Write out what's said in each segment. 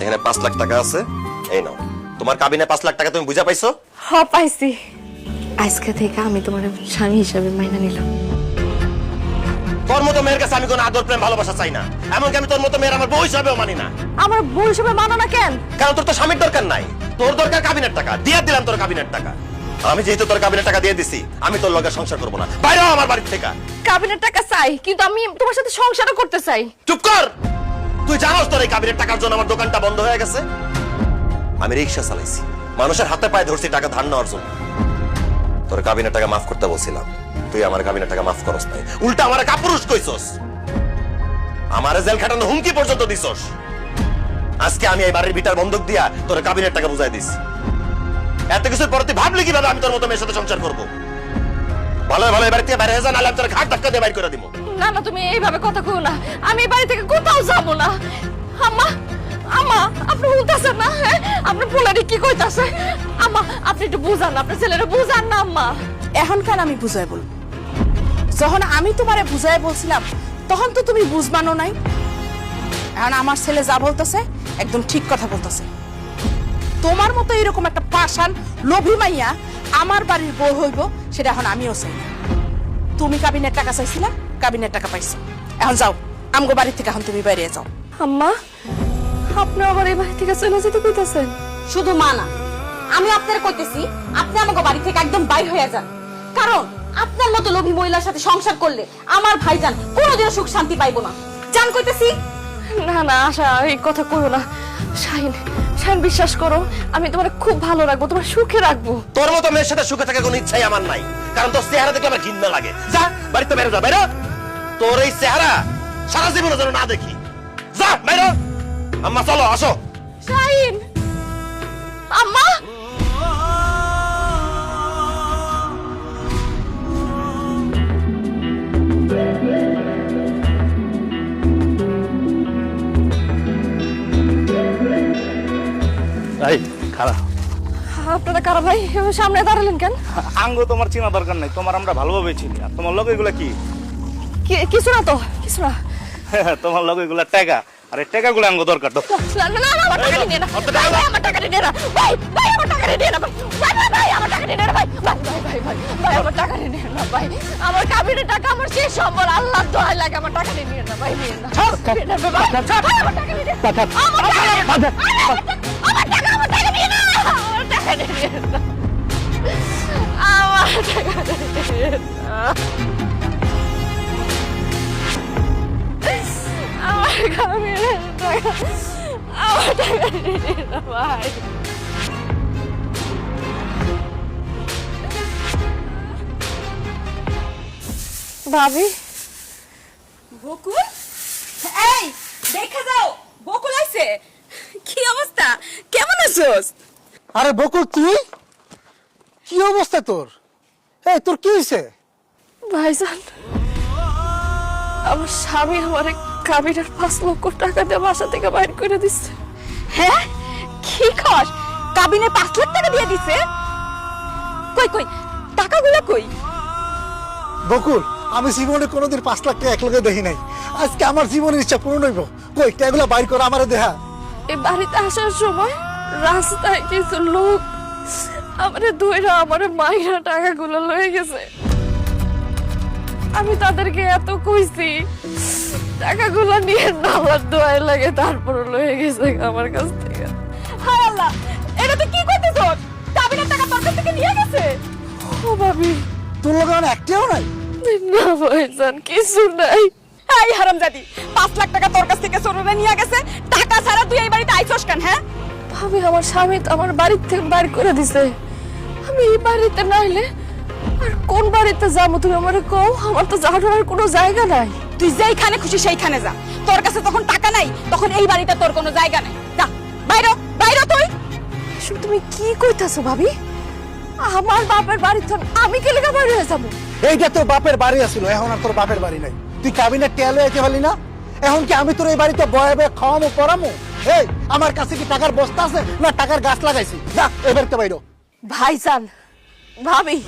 এখানে 5 লাখ টাকা আছে, এই নাও। তোমার কাবিনে 5 লাখ টাকা তুমি বুঝা পাইছো? হ্যাঁ পাইছি। আজকে থেকে আমি তোমার স্বামী হিসাবে মাইনা নিলাম। তোর মতো মেয়ের কাছে আমি কোনো আদর প্রেম ভালোবাসা চাই না, এমনকি আমি তোর মতো মেয়ের আমার বউ হিসাবেও মানি না। আমার বউ হিসাবে মানো না কেন? কারণ তোর তো স্বামীর দরকার নাই, তোর দরকার কাবিনের টাকা। দিয়ে দিলাম তোর কাবিনের টাকা। আমি যেহেতু তোর কাবিনের টাকা দিয়ে দিছি, আমি তোর লগে সংসার করবো না। বাইরে হ আমার বাড়ি থেকে। কাবিনের টাকা চাই, কিন্তু আমি তোমার সাথে সংসারও করতে চাই। চুপ কর। তুই জানোস তোর এই কাবিনের টাকার জন্য আমার দোকানটা বন্ধ হয়ে গেছে। আমি রিক্সা চালাইছি, মানুষের হাতে পায়ে ধরছি টাকা ধার নেওয়ার জন্য। তোর কাবিনের টাকা মাফ করতে বলছিলাম, তুই আমার কাবিনের টাকা মাফ করস নাই, উল্টা আমার কাপুরুষ কইছস, আমারে জেল খাটানো হুমকি পর্যন্ত দিছস। আজকে আমি এই বাড়ির বিটার বন্ধক দিয়া তোর কাবিনের টাকা বুঝাই দিস। এত কিছুর পর তুই ভাবলি কিভাবে আমি তোর মতো মেয়ের সাথে সংসার করবো? ভালো ভালো এবার থেকে বাইরে যা, নাহলে আমি তোর ঘাট ধাক্কা দিয়ে বাইর করে দিব। না না, তুমি এইভাবে কথা কও না। আমি এই বাড়ি থেকে কোথাও যাবো না। আম্মা, আম্মা, আপনি বলতেছেন না? আপনি পোলারি কি কইতাছে? আম্মা, আপনি একটু বুঝান, আপনার ছেলেরা বুঝান না। আম্মা, এখনকার আমি বুঝাই বলবো, যখন আমি তোমারে বুঝাই বলছিলাম তখন তো তুমি বুঝবানো নাই। এখন আমার ছেলে যা বলতেছে একদম ঠিক কথা বলতেছে। তোমার মতো এরকম একটা পাষাণ লোভী মাইয়া আমার বাড়ির বউ হইব, সেটা এখন আমিও চাই। তুমি কাবিনের টাকা চাইছিলা, কাবিনের টাকা পাইছো। এখন যাও আমগো বাড়ি থেকে, এখন তুমি বাইরে যাও। আম্মা, আপনি আবার এই বাড়ি থেকে চলে যেতে কইতাছেন? শুধু মা না, আমি আপনার কইতেছি আপনি আমাকে বাড়ি থেকে একদম বাইর হয়ে যান। কারণ আপনার মতো লোভী মহিলার সাথে সংসার করলে আমার ভাইজান কোনোদিনও সুখ শান্তি পাইবো না। জান কইতেছি। না না আশা, এই কথা কইও না। শাহিন, শাহিন, বিশ্বাস করো, আমি তোমার খুব ভালো রাখবো, তোমার সুখে রাখবো। তোর মতো মেয়ের সাথে সুখে থাকার কোনো ইচ্ছাই আমার নাই, কারণ তোর চেহারা দেখলে আমার ঘৃণা লাগে। যা বাড়িতে বেরো, যা বেরো। তোর এই চেহারা সারা জীবনে যেন না দেখি। যা বেরো। আম্মা চলো, আসো। শাহিন, আম্মা, এই খারাপ আপনারা কারা ভাই? সামনে দাঁড়ালেন কেন? আঙ্গ তোমার চিনা দরকার নাই, তোমার আমরা ভালোভাবে চিনি। আর তোমার লগে এগুলা কি? কিছু না তো, কিছু না। তোমার লগে এগুলা টাকা, আর এই টাকাগুলো আঙ্গ দরকার তো। না না না, আমার টাকা নিয়ে না ভাই, আমার টাকা নিয়ে না ভাই, ভাই আমার টাকা নিয়ে না ভাই, ভাই আমার টাকা নিয়ে না ভাই, ভাই ভাই আমার টাকা নিয়ে না ভাই, আমার কাবিনের টাকা আমার শেষ সম্বল, আল্লাহ দোহাই লাগে আমার টাকা নিয়ে না ভাই, নিয়ে না। আমার টাকা নিয়ে না, আমার টাকা নিয়ে না, আমার টাকা নিয়ে না, আমার টাকা নিয়ে না, আমার টাকা নিয়ে না। আমার কাবিনের টাকা, আমার টাকা নিয়ে না ভাই। ভাবি, বকুল, এই দেখা যাও, বকুল আইছে। কি অবস্থা, কেমন আছোস? আরে বকুল, তুই কি অবস্থা তোর? এই তোর কি হয়েছে? ভাইজান, আমার স্বামী আমার কাবিনের 5 লক্ষ টাকা দিয়ে বাসা থেকে বাইর করে দিচ্ছে। হ্যাঁ, কি কস? কাবিনে 5 লাখ টাকা দিয়ে দিছে? কই কই টাকাগুলো কই? বকুল, আমি জীবনে কোনোদিন 5 লাখ টাকা একলগে দেখি নাই। আজকে আমার জীবনের ইচ্ছা পূরণ হইব। কই টাকাগুলো বাইর করে আমারে দেখা। এই বাড়িতে আসার সময় রাস্তায় কিছু লোক আমারে ধইরা আমারে মাইরা টাকাগুলো লয়ে গেছে। আমি তাদেরকে এত কইছি টাকাগুলো নিয়ে না, আমার দোয়াই লাগে, তারপর লয়ে গেছে আমার কাছ থেকে। হায় আল্লাহ, এটা তুই কি করতেছ? কাবিনের টাকা তোর কাছ থেকে নিয়ে গেছে? ও ভাবি, তোর লগে আমার একটাও নাই? না ভাইজান, কিছু নাই। এই হারামজাদি, 5 লাখ টাকা তোর কাছ থেকে চোরেরা নিয়ে গেছে, টাকা ছাড়া তুই এই বাড়িতে আইছস কেন? হ্যাঁ ভাবি, আমার স্বামী তো আমার বাড়ির থেকে বাইর করে দিছে। আমি এই বাড়িতে নাইলে আর কোন বাড়িতে যাবো তুমি আমারে কও? আমার তো যাওয়ার কোনো জায়গা নাই। তুই যেইখানে খুশি সেইখানে যা, তোর কাছে তখন টাকা নাই, তখন এই বাড়িতে তোর কোনো জায়গা নাই। যা বাইরে, বাইরে তুই। এসব তুমি কি কইতাছো ভাবি? আমার বাপের বাড়ি তো আমি কে লেখা বাইরে হয়ে যাবো? এইটা তোর বাপের বাড়ি আছিল, এখন আর তোর বাপের বাড়ি নাই। তুই কাবিনের টেলে যেতে পারলি না? এখন কি আমি তোর এই বাড়িতে বয়ে বয়ে খাওয়ামো পড়ামো? এই আমার কাছে কি টাকার বস্তা আছে না টাকার গাছ লাগাইছি? যা এই বাড়িতে বাইরো। ভাইজান, ভাবি,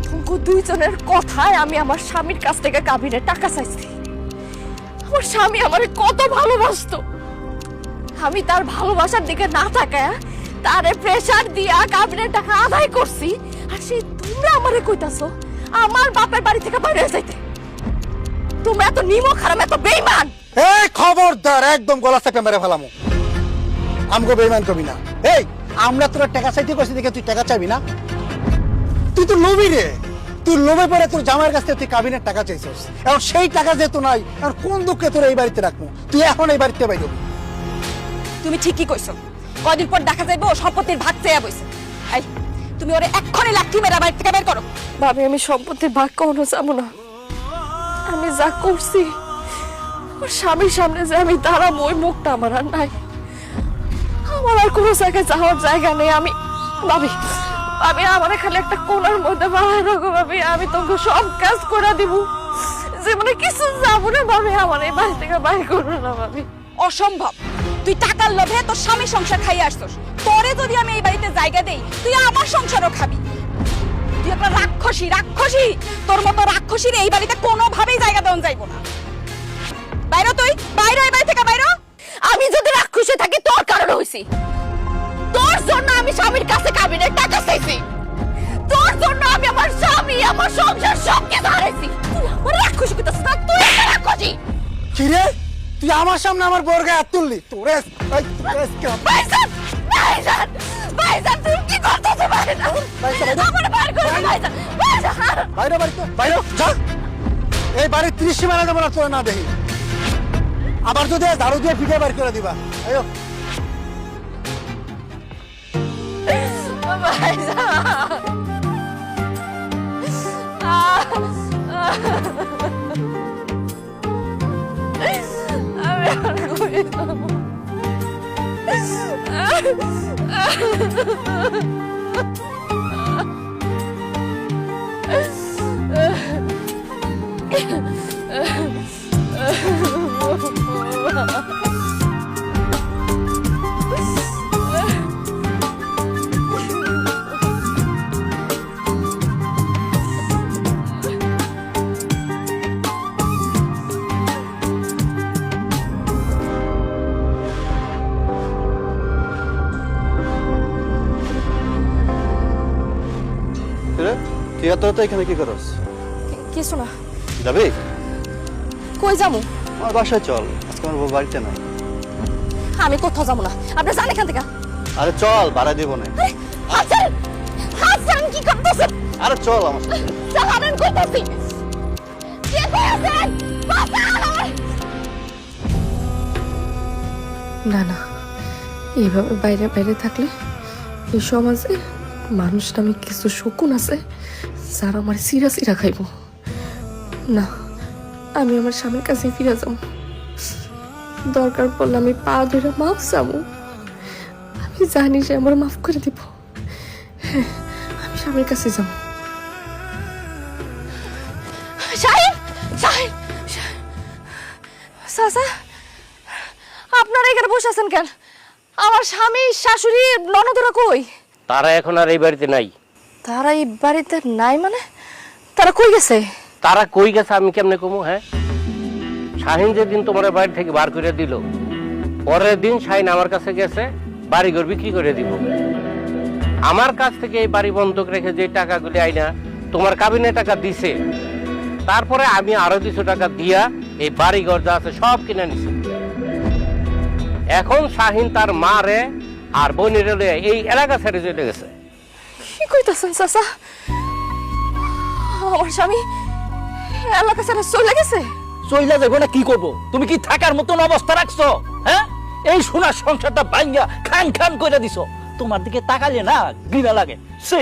তুমি দুইজনের কথায় আমি আমার স্বামীর কাছ থেকে কাবিনের টাকা চাইছি। আমার স্বামী আমারে কত ভালোবাসতো, আমি তার ভালোবাসার দিকে না তাকায় তারে প্রেসার দিয়া কাবিনের টাকা আদায় করছি, আর সেই তোমরা আমারে কইতাছো আমার বাপের বাড়ি থেকে বাইরে হয়ে যাইতে। তোমরা এত নিমক হারাম, এত বেঈমান। এই খবরদার, একদম গলা চেপে মেরে ফেলামো। আমগো বেইমান কবি না। এই আমরা তোর টাকা চাইতে কইছি দেখে তুই টাকা চাইবি না? তুই তো লোভী রে। তুই লোভে পড়ে তোর জামাইয়ের কাছ থেকে তুই কাবিনের টাকা চাইছিস। এখন সেই টাকা যেহেতু নাই, এখন কোন দুঃখে তোর এই বাড়িতে রাখবো? তুই এখন এই বাড়িতে বাইরে হবি। তুমি ঠিকই কইছো, কদিন পর দেখা যাইবো সম্পত্তির ভাগ চেয়ে বইছে। এই তুমি ওরে এক্ষুনি লাঠি মেরে বাড়ি থেকে বের করো। ভাবি আমি সম্পত্তির ভাগ কখনো যাবো না। আমি যা করছি ওর স্বামীর সামনে যে আমি দাঁড়াবো ওই মুখটা আমার আর নাই। আমার আর কোনো জায়গায় যাওয়ার জায়গা নেই। আমি ভাবি ভাবি আমার খালি একটা কোণার মধ্যে বাড়ায় রাখো ভাবি, আমি তোকে সব কাজ করে দিব। জীবনে কিছু যাবো না ভাবি, আমার এই বাড়ি থেকে বাইর করো না ভাবি। অসম্ভব, তুই টাকার লোভে তোর স্বামী সংসার খাইয়ে আসছস। তোরে যদি আমি এই বাড়িতে জায়গা দেই, তুই আমার সংসারও খাবি। তুই একটা রাক্ষসী, রাক্ষসী। তোর মতো রাক্ষসীর এই বাড়িতে কোনোভাবেই জায়গা দেওয়া যাইব না। বাইরে তুই, বাইরে এই বাড়ি থেকে বাইরে। আমি যদি রাক্ষসে থাকি তোর কারণে হইছি। তোর জন্য আমি স্বামীর কাছে কাবিনের টাকা চাইছি। তোর জন্য আমি আমার স্বামী, আমার সংসার সব কিছু হারাইছি। তুই আমার রাক্ষসী কইতাছিস না? তুই একটা রাক্ষসী। কি রে, তুই আমার সামনে আমার বউর গায়ে হাত তুললি? তোরে ভাইজান, ভাইজান, ভাইজান তুই কি করতেছ ভাইজান? আমার বার করে দে ভাইজান, ভাইজান। বাইরে বাড়িতে বাইরে যা। এই বাড়ির 30 সীমানা দেবো না তোর না দেখি। আবার যদি ঝাড়ু দিয়ে পিঠে বাইর করে দিবা। আয়ো তুই এত এখানে কি করস? কিছু না। যাবি? কই যাবো? আমার বাসায় চল, আজকে আমার বউ বাড়িতে নাই। আমি কোথাও যাবো না, আপনি যান এখান থেকে। আরে চল, ভাড়া দিব না। হাসান, হাসান কি করতেছেন? আরে চল আমার সাথে। জানেন কইতাছি কে কইছেন? বাঁচাও! না না, এইভাবে বাইরে বাইরে থাকলে এই সমাজে মানুষ নামে কিছু শকুন আছে যারা আমার সিরা সিরা খাইব না। আমি আমার স্বামীর কাছে ফিরে যাব, দরকার পড়লে আমি পা ধরে মাফ চাবো। আমি জানি যে আমার মাফ করে দিব। হ্যাঁ, আমি স্বামীর কাছে যাব। শাহিন, শাহিন, চাচা আপনারা এখানে বসে আছেন কেন? আমার স্বামী, শাশুড়ি, ননদরা কই? তারা এখন আর এই বাড়িতে নাই। তারা এই বাড়িতে নাই মানে? তারা কই গেছে? তারা কই গেছে আমি কেমনে কমু? হ্যাঁ, শাহিন যেদিন তোমার বাড়ি থেকে বার করে দিল, পরের দিন শাহিন আমার কাছে গেছে বাড়িঘর বিক্রি করে দিব। আমার কাছ থেকে এই বাড়ি বন্ধক রেখে যে টাকাগুলি আইনা তোমার কাবিনে টাকা দিছে, তারপরে আমি আরো কিছু টাকা দিয়া এই বাড়িঘর যা আছে সব কিনে নিছি। এখন শাহিন তার মা রে আর বোনের এই এলাকা ছেড়ে চলে গেছে। কি কইতাছেন চাচা? আমার স্বামী এলাকা ছেড়ে চলে গেছে? চইলা যাবো না কি করব? তুমি কি থাকার মতন অবস্থা রাখছো? হ্যাঁ, এই সোনার সংসারটা ভাঙ্গা খান খান করে দিছো। তোমার দিকে তাকালে না ঘৃণা লাগে। সে